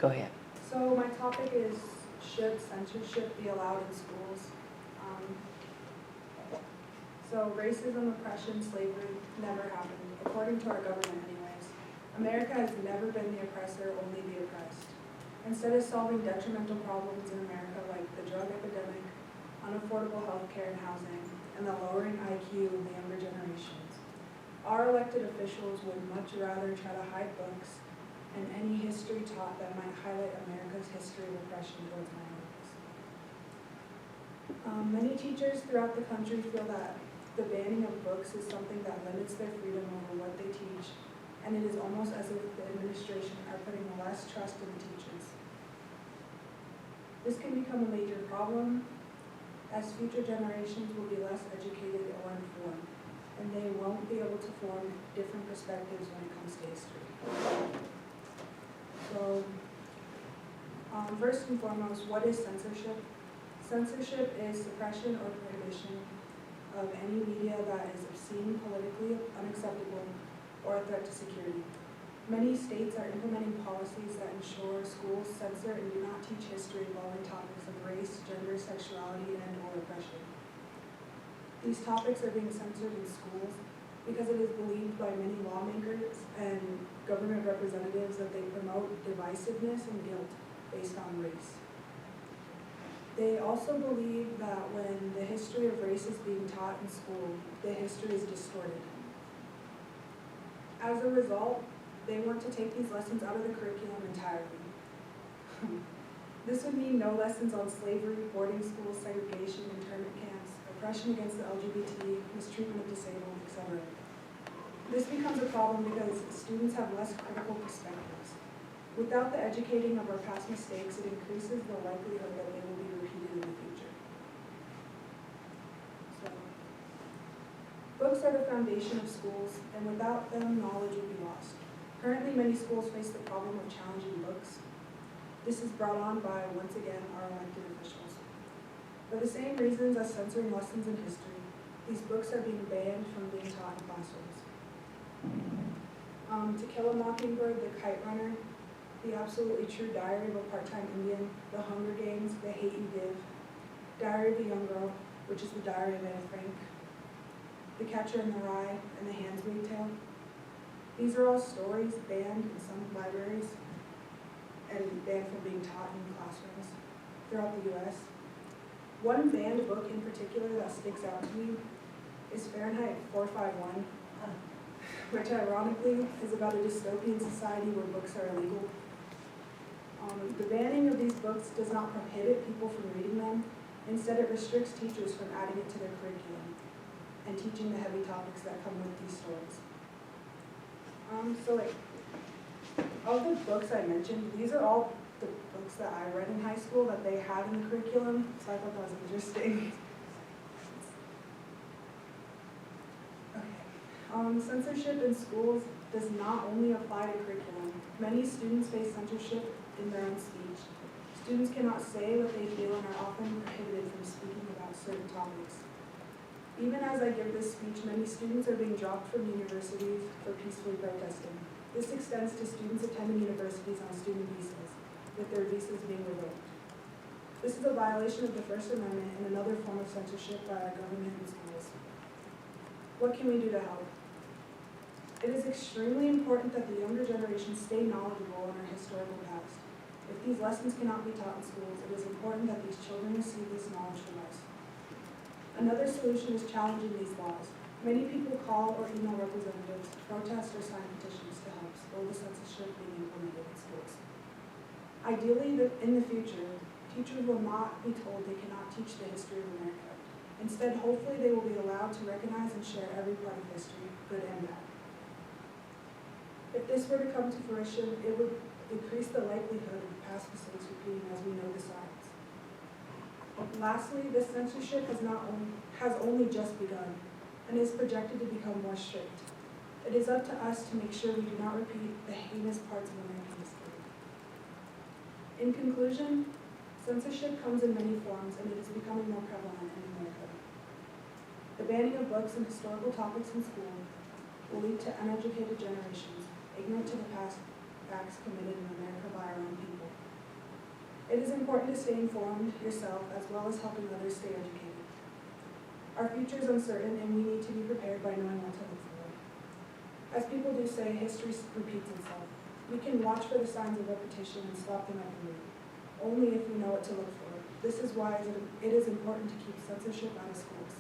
Go ahead. So my topic is, should censorship be allowed in schools? So racism, oppression, slavery never happened, according to our government anyways. America has never been the oppressor, only the oppressed. Instead of solving detrimental problems in America like the drug epidemic, unaffordable health care and housing, and the lowering IQ of the younger generations, our elected officials would much rather try to hide books and any history taught that might highlight America's history of oppression towards minorities. Many teachers throughout the country feel that the banning of books is something that limits their freedom over what they teach, and it is almost as if the administration are putting less trust in the teachers. This can become a major problem, as future generations will be less educated or informed, and they won't be able to form different perspectives when it comes to history. So, first and foremost, what is censorship? Censorship is suppression or prohibition of any media that is obscene, politically unacceptable, or a threat to security. Many states are implementing policies that ensure schools censor and do not teach history involving topics of race, gender, sexuality, and or oppression. These topics are being censored in schools because it is believed by many lawmakers and government representatives that they promote divisiveness and guilt based on race. They also believe that when the history of race is being taught in school, the history is distorted. As a result, they want to take these lessons out of the curriculum entirely. This would mean no lessons on slavery, boarding schools, segregation, internment camps, oppression against the LGBT, mistreatment of disabled, etc. This becomes a problem because students have less critical perspectives. Without the educating of our past mistakes, it increases the likelihood that they will be repeated in the future. So, books are the foundation of schools, and without them, knowledge will be lost. Currently, many schools face the problem of challenging books. This is brought on by, once again, our elected officials. For the same reasons as censoring lessons in history, these books are being banned from being taught in classrooms. To Kill a Mockingbird, The Kite Runner, The Absolutely True Diary of a Part-Time Indian, The Hunger Games, The Hate U Give, Diary of a Young Girl, which is the Diary of Anne Frank, The Catcher in the Rye, and The Handmaid's Tale. These are all stories banned in some libraries and banned from being taught in classrooms throughout the U.S. One banned book in particular that sticks out to me is Fahrenheit 451, which ironically is about a dystopian society where books are illegal. The banning of these books does not prohibit people from reading them. Instead, it restricts teachers from adding it to their curriculum and teaching the heavy topics that come with these stories. Of the books I mentioned, these are all the books that I read in high school that they had in the curriculum, so I thought that was interesting. Censorship in schools does not only apply to curriculum. Many students face censorship in their own speech. Students cannot say what they feel and are often prohibited from speaking about certain topics. Even as I give this speech, many students are being dropped from universities for peacefully protesting. This extends to students attending universities on student visas, with their visas being revoked. This is a violation of the First Amendment and another form of censorship by our government and schools. What can we do to help? It is extremely important that the younger generation stay knowledgeable on our historical past. If these lessons cannot be taught in schools, it is important that these children receive this knowledge from us. Another solution is challenging these laws. Many people call or email representatives, protest, or sign petitions to help slow the censorship being implemented in schools. Ideally, in the future, teachers will not be told they cannot teach the history of America. Instead, hopefully they will be allowed to recognize and share every part of history, good and bad. If this were to come to fruition, it would decrease the likelihood of past mistakes repeating as we know the signs. Lastly, this censorship has only just begun and is projected to become more strict. It is up to us to make sure we do not repeat the heinous parts of American history. In conclusion, censorship comes in many forms and it is becoming more prevalent in America. The banning of books and historical topics in school will lead to uneducated generations, ignorant to the past acts committed in America by our own people. is important to stay informed yourself as well as helping others stay educated. Our future is uncertain and we need to be prepared by knowing what to look for. As people do say, history repeats itself. We can watch for the signs of repetition and stop them at the root, only if we know what to look for. This is why it is important to keep censorship out of schools.